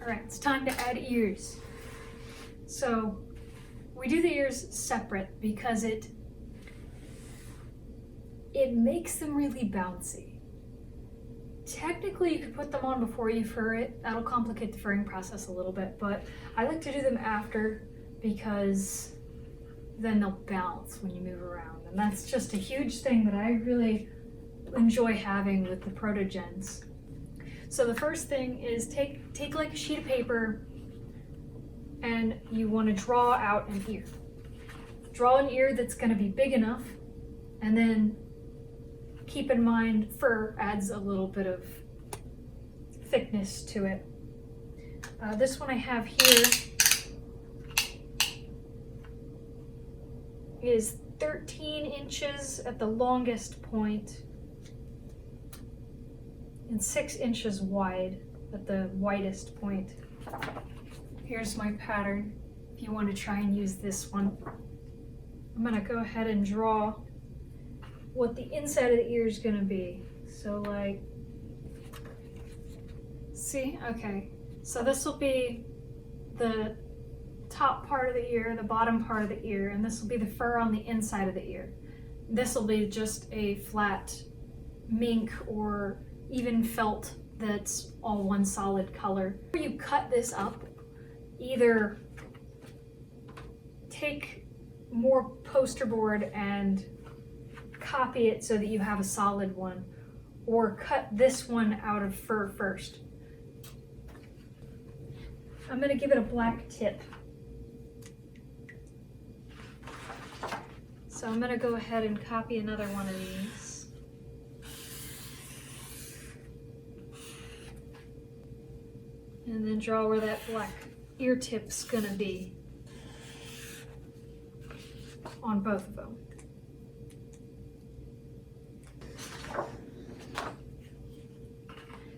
All right, it's time to add ears. So we do the ears separate because it makes them really bouncy. Technically, you could put them on before you fur it. That'll complicate the furring process a little bit, but I like to do them after because then they'll bounce when you move around. And that's just a huge thing that I really enjoy having with the protogens. So the first thing is take like a sheet of paper and you want to draw out an ear. Draw an ear that's going to be big enough, and then keep in mind fur adds a little bit of thickness to it. This one I have here is 13 inches at the longest point and 6 inches wide at the widest point. Here's my pattern if you want to try and use this one. I'm going to go ahead and draw what the inside of the ear is going to be. So like, see? Okay. So this will be the top part of the ear, the bottom part of the ear, and this will be the fur on the inside of the ear. This will be just a flat mink or even felt that's all one solid color. You cut this up, either take more posterboard and copy it so that you have a solid one, or cut this one out of fur first. I'm going to give it a black tip. So I'm going to go ahead and copy another one of these. And then draw where that black ear tip's going to be on both of them.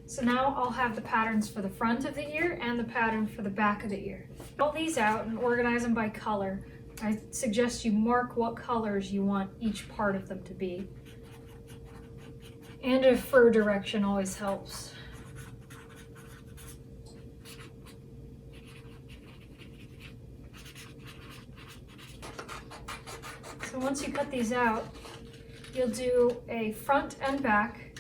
So now I'll have the patterns for the front of the ear and the pattern for the back of the ear. All these out and organize them by color. I suggest you mark what colors you want each part of them to be. And a fur direction always helps. So once you cut these out, you'll do a front and back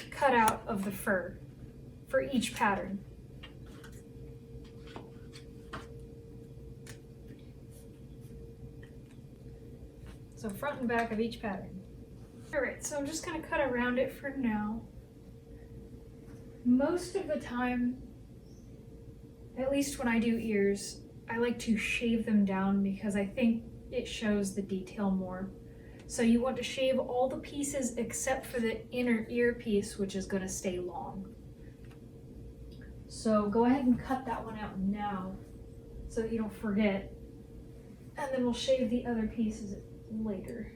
cutout of the fur for each pattern. So front and back of each pattern. All right, so I'm just gonna cut around it for now. Most of the time, at least when I do ears, I like to shave them down because I think it shows the detail more. So you want to shave all the pieces except for the inner ear piece, which is going to stay long. So go ahead and cut that one out now so that you don't forget. And then we'll shave the other pieces later.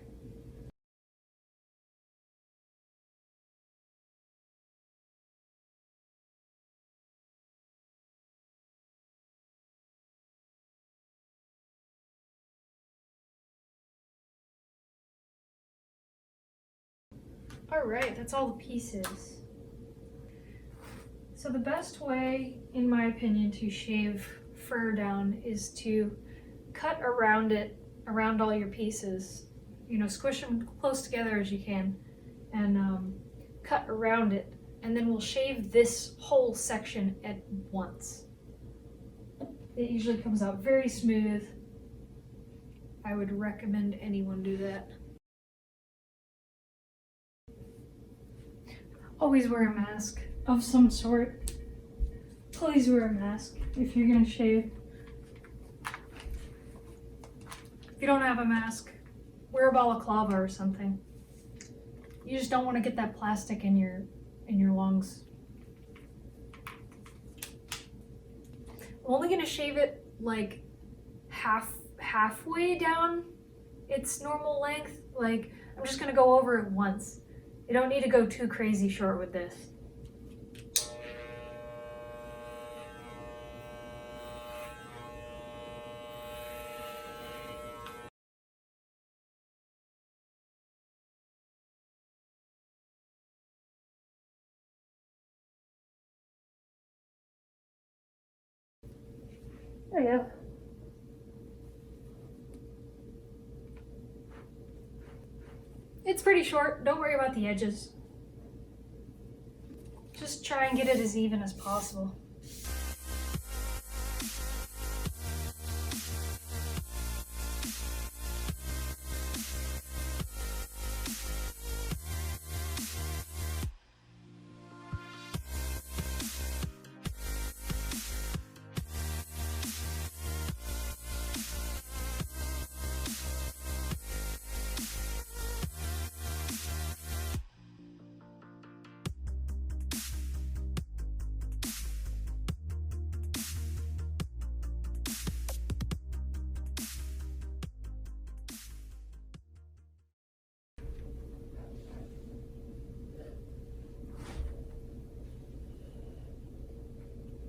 All right, that's all the pieces. So the best way, in my opinion, to shave fur down is to cut around it, around all your pieces. You know, squish them close together as you can and cut around it. And then we'll shave this whole section at once. It usually comes out very smooth. I would recommend anyone do that. Always wear a mask of some sort. Please wear a mask if you're gonna shave. If you don't have a mask, wear a balaclava or something. You just don't want to get that plastic in your lungs. I'm only gonna shave it like halfway down its normal length. Like, I'm just gonna go over it once. You don't need to go too crazy short with this. There you go. It's pretty short. Don't worry about the edges. Just try and get it as even as possible.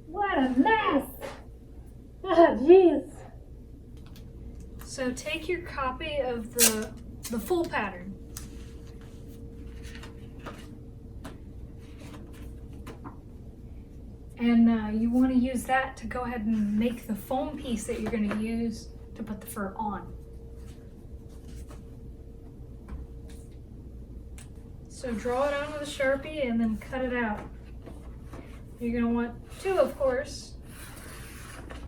What a mess! Oh, jeez. So take your copy of the full pattern. And you want to use that to go ahead and make the foam piece that you're going to use to put the fur on. So draw it on with a Sharpie and then cut it out. You're going to want two, of course.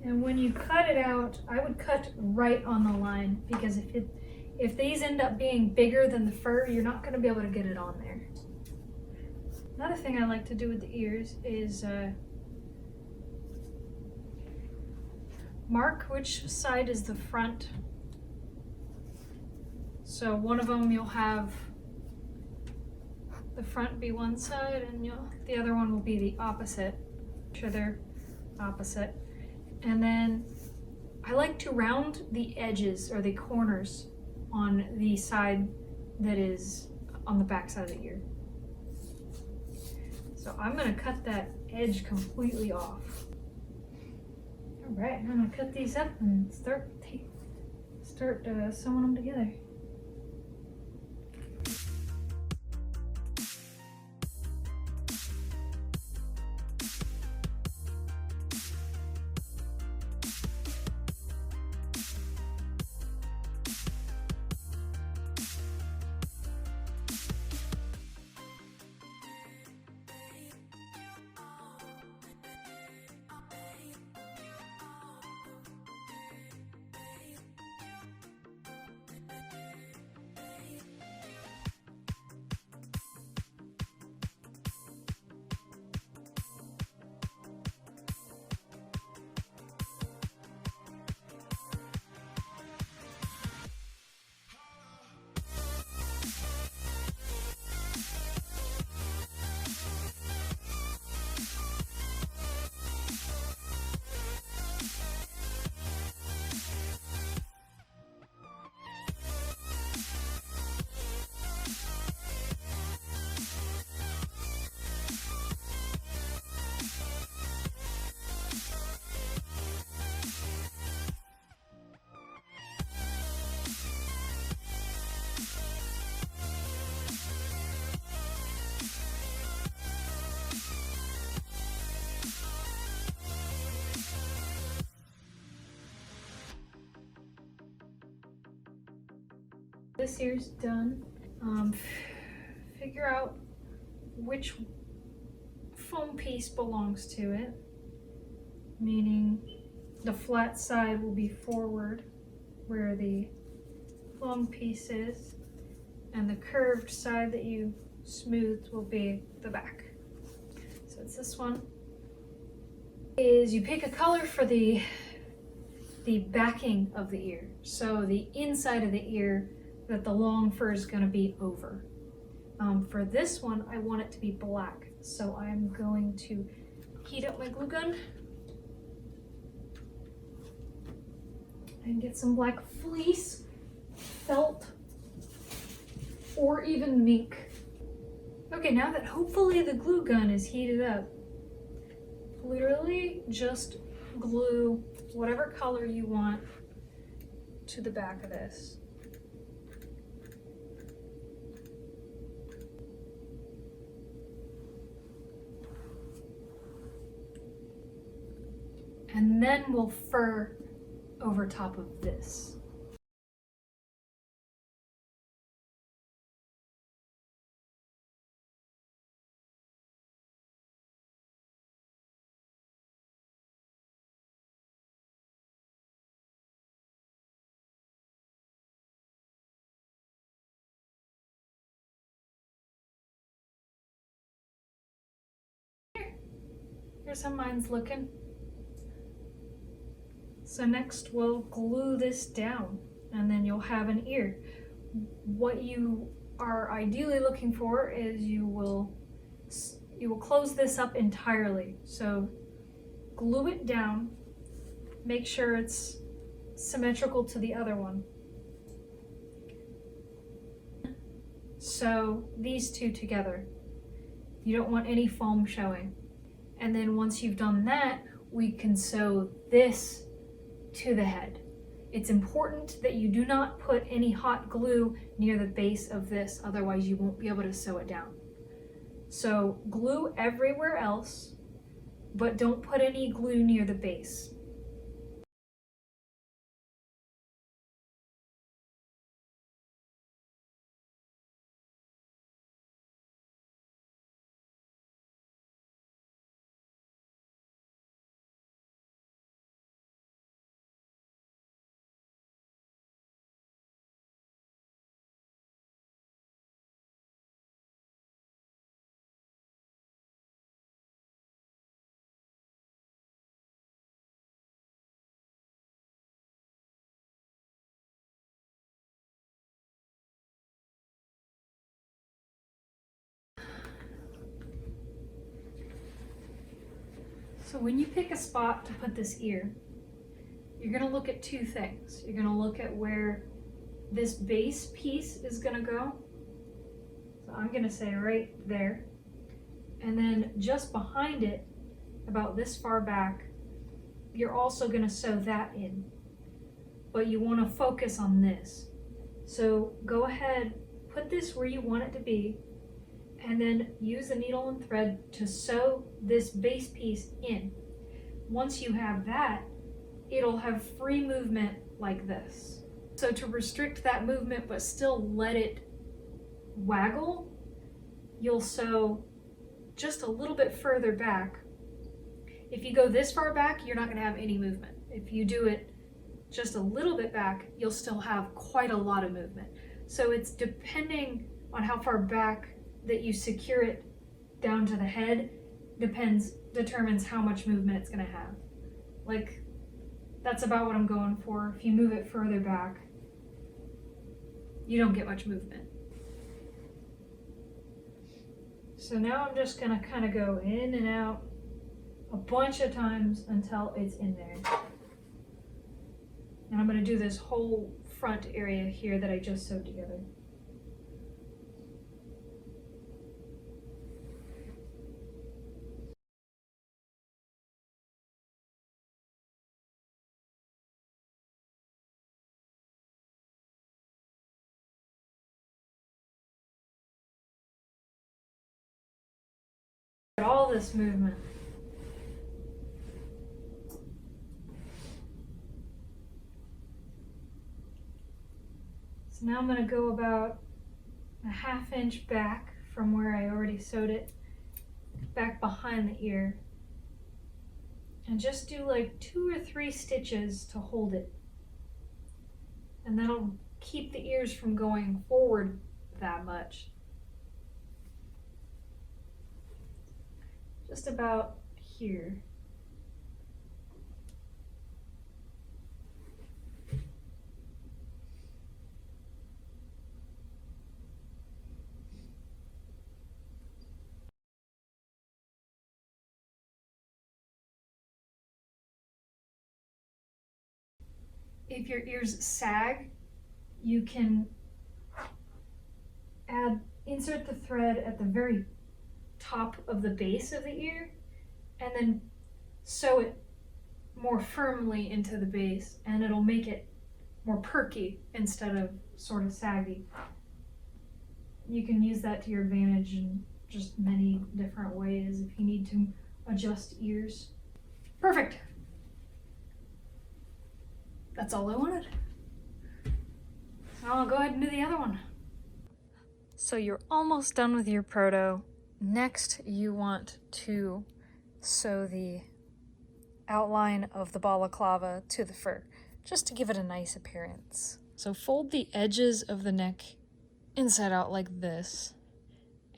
And when you cut it out, I would cut right on the line, because if these end up being bigger than the fur, you're not going to be able to get it on there. Another thing I like to do with the ears is mark which side is the front. So one of them you'll have the front be one side and the other one will be the opposite. Make sure they're opposite. And then I like to round the edges or the corners on the side that is on the back side of the ear. So I'm going to cut that edge completely off. All right, I'm going to cut these up and start sewing them together. This ear's done. Figure out which foam piece belongs to it, meaning the flat side will be forward where the foam piece is, and the curved side that you smoothed will be the back. So it's this one. Is you pick a color for the backing of the ear, so the inside of the ear that the long fur is going to be over. For this one, I want it to be black, so I'm going to heat up my glue gun and get some black fleece, felt, or even mink. Okay, now that hopefully the glue gun is heated up, literally just glue whatever color you want to the back of this. And then we'll fur over top of this. Here's how mine's looking. So next we'll glue this down and then you'll have an ear. What you are ideally looking for is you will close this up entirely. So glue it down, make sure it's symmetrical to the other one. So these two together. You don't want any foam showing. And then once you've done that, we can sew this to the head. It's important that you do not put any hot glue near the base of this, otherwise you won't be able to sew it down. So glue everywhere else, but don't put any glue near the base. So when you pick a spot to put this ear, you're gonna look at two things. You're gonna look at where this base piece is gonna go. So I'm gonna say right there. And then just behind it, about this far back, you're also gonna sew that in. But you wanna focus on this. So go ahead, put this where you want it to be, and then use the needle and thread to sew this base piece in. Once you have that, it'll have free movement like this. So to restrict that movement but still let it waggle, you'll sew just a little bit further back. If you go this far back, you're not gonna have any movement. If you do it just a little bit back, you'll still have quite a lot of movement. So it's depending on how far back that you secure it down to the head determines how much movement it's gonna have. Like, that's about what I'm going for. If you move it further back, you don't get much movement. So now I'm just gonna kind of go in and out a bunch of times until it's in there. And I'm gonna do this whole front area here that I just sewed together. All this movement. So now I'm going to go about a ½ inch back from where I already sewed it, back behind the ear, and just do like 2 or 3 stitches to hold it. And that'll keep the ears from going forward that much. Just about here. If your ears sag, you can insert the thread at the very top of the base of the ear and then sew it more firmly into the base, and it'll make it more perky instead of sort of saggy. You can use that to your advantage in just many different ways if you need to adjust ears. Perfect. That's all I wanted. Now I'll go ahead and do the other one. So you're almost done with your proto. Next, you want to sew the outline of the balaclava to the fur, just to give it a nice appearance. So fold the edges of the neck inside out like this,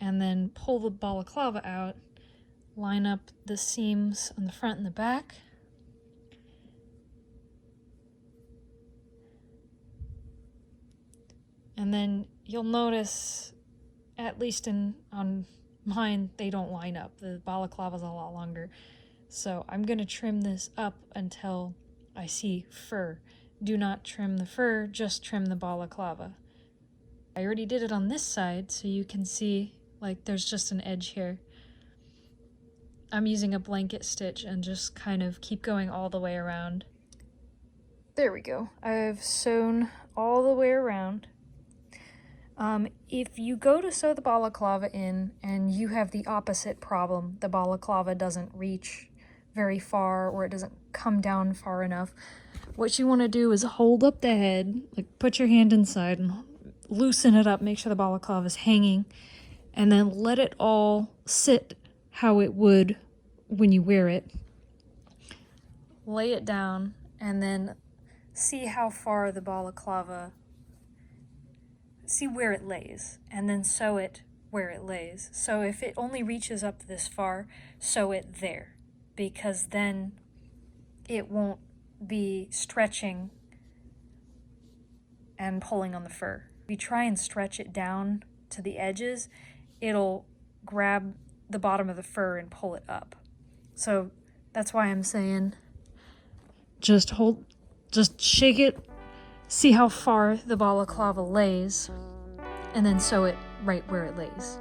and then pull the balaclava out, line up the seams on the front and the back. And then you'll notice, at least on mine, they don't line up. The balaclava's a lot longer. So I'm going to trim this up until I see fur. Do not trim the fur, just trim the balaclava. I already did it on this side, so you can see like there's just an edge here. I'm using a blanket stitch and just kind of keep going all the way around. There we go. I've sewn all the way around. If you go to sew the balaclava in and you have the opposite problem, the balaclava doesn't reach very far or it doesn't come down far enough, what you want to do is hold up the head, like put your hand inside and loosen it up, make sure the balaclava is hanging, and then let it all sit how it would when you wear it. Lay it down and then see how far the balaclava, see where it lays, and then sew it where it lays. So if it only reaches up this far, sew it there, because then it won't be stretching and pulling on the fur. If you try and stretch it down to the edges, it'll grab the bottom of the fur and pull it up. So that's why I'm saying just shake it, see how far the balaclava lays, and then sew it right where it lays.